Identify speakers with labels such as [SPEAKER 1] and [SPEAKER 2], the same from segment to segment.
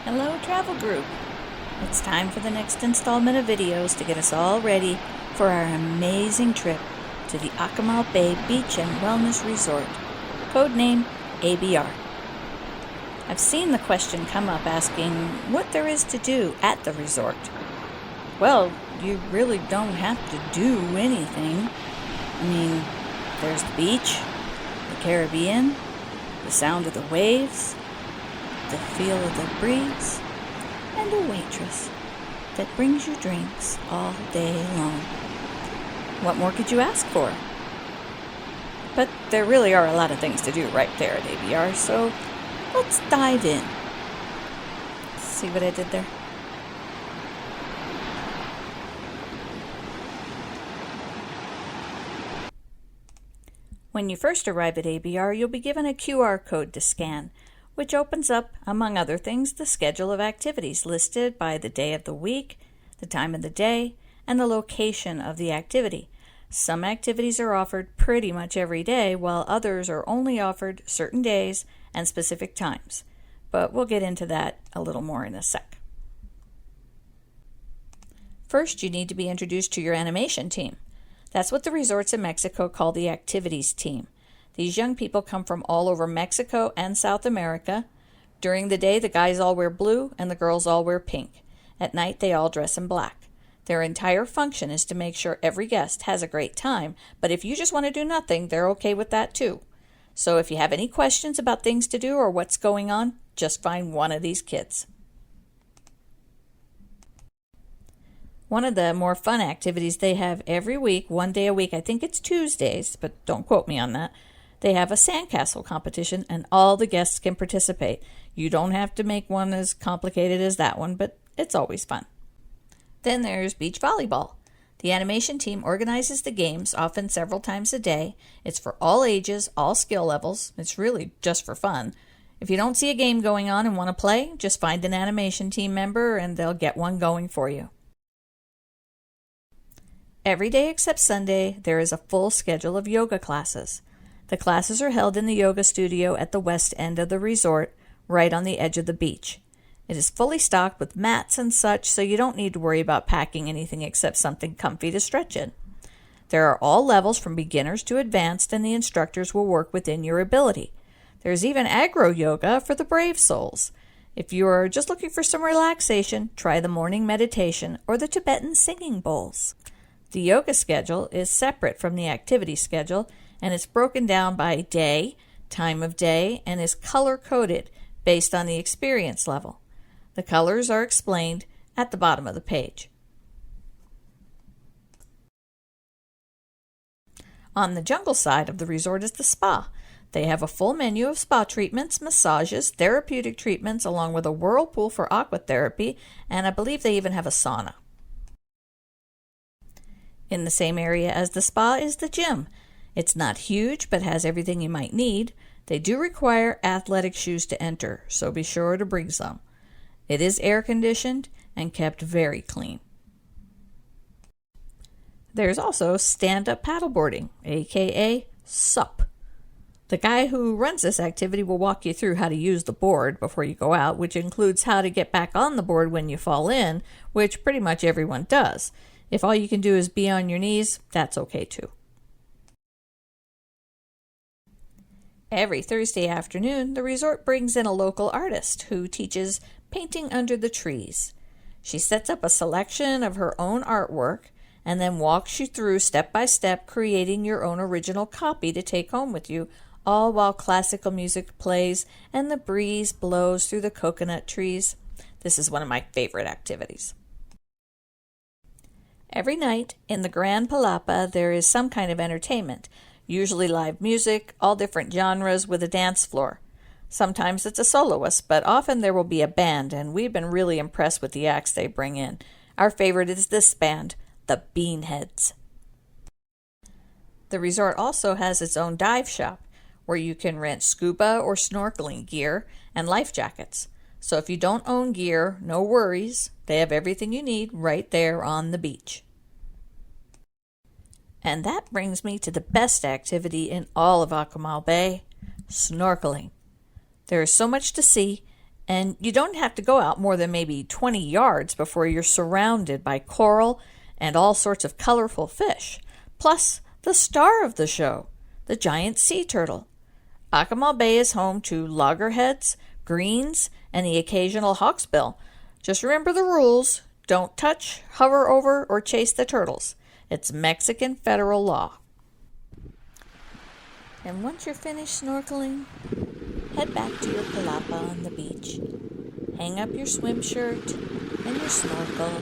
[SPEAKER 1] Hello travel group! It's time for the next installment of videos to get us all ready for our amazing trip to the Akumal Bay Beach and Wellness Resort, codename ABR. I've seen the question come up asking what there is to do at the resort. Well, you really don't have to do anything. There's the beach, the Caribbean, the sound of the waves, the feel of the breeze, and a waitress that brings you drinks all day long. What more could you ask for? But there really are a lot of things to do right there at ABR, so let's dive in. See what I did there? When you first arrive at ABR, you'll be given a QR code to scan, which opens up, among other things, the schedule of activities listed by the day of the week, the time of the day, and the location of the activity. Some activities are offered pretty much every day, while others are only offered certain days and specific times. But we'll get into that a little more in a sec. First, you need to be introduced to your animation team. That's what the resorts in Mexico call the activities team. These young people come from all over Mexico and South America. During the day, the guys all wear blue and the girls all wear pink. At night, they all dress in black. Their entire function is to make sure every guest has a great time, but if you just want to do nothing, they're okay with that too. So if you have any questions about things to do or what's going on, just find one of these kids. One of the more fun activities they have every week, one day a week, I think it's Tuesdays, but don't quote me on that. They have a sandcastle competition and all the guests can participate. You don't have to make one as complicated as that one, but it's always fun. Then there's beach volleyball. The animation team organizes the games, often several times a day. It's for all ages, all skill levels. It's really just for fun. If you don't see a game going on and want to play, just find an animation team member and they'll get one going for you. Every day except Sunday, there is a full schedule of yoga classes. The classes are held in the yoga studio at the west end of the resort, right on the edge of the beach. It is fully stocked with mats and such, so you don't need to worry about packing anything except something comfy to stretch in. There are all levels from beginners to advanced, and the instructors will work within your ability. There's even agro yoga for the brave souls. If you are just looking for some relaxation, try the morning meditation or the Tibetan singing bowls. The yoga schedule is separate from the activity schedule, and it's broken down by day, time of day, and is color-coded based on the experience level. The colors are explained at the bottom of the page. On the jungle side of the resort is the spa. They have a full menu of spa treatments, massages, therapeutic treatments, along with a whirlpool for aqua therapy, and I believe they even have a sauna. In the same area as the spa is the gym. It's not huge, but has everything you might need. They do require athletic shoes to enter, so be sure to bring some. It is air-conditioned and kept very clean. There's also stand-up paddleboarding, aka SUP. The guy who runs this activity will walk you through how to use the board before you go out, which includes how to get back on the board when you fall in, which pretty much everyone does. If all you can do is be on your knees, that's okay too. Every Thursday afternoon, the resort brings in a local artist who teaches painting under the trees. She sets up a selection of her own artwork and then walks you through step by step creating your own original copy to take home with you, all while classical music plays and the breeze blows through the coconut trees. This is one of my favorite activities. Every night in the Grand Palapa, there is some kind of entertainment, usually live music, all different genres with a dance floor. Sometimes it's a soloist, but often there will be a band, and we've been really impressed with the acts they bring in. Our favorite is this band, the Beanheads. The resort also has its own dive shop, where you can rent scuba or snorkeling gear and life jackets. So if you don't own gear, no worries. They have everything you need right there on the beach. And that brings me to the best activity in all of Akumal Bay, snorkeling. There is so much to see, And you don't have to go out more than maybe 20 yards before you're surrounded by coral and all sorts of colorful fish, plus the star of the show, the giant sea turtle. Akumal Bay is home to loggerheads, greens, and the occasional hawksbill. Just remember the rules. Don't touch, hover over, or chase the turtles. It's Mexican federal law. And once you're finished snorkeling, head back to your palapa on the beach. Hang up your swim shirt and your snorkel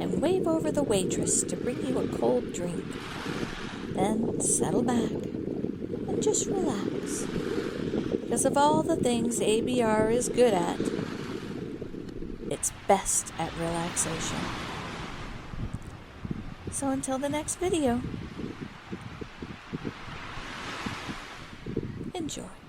[SPEAKER 1] and wave over the waitress to bring you a cold drink. Then settle back and just relax. Because of all the things ABR is good at, it's best at relaxation. So until the next video, enjoy.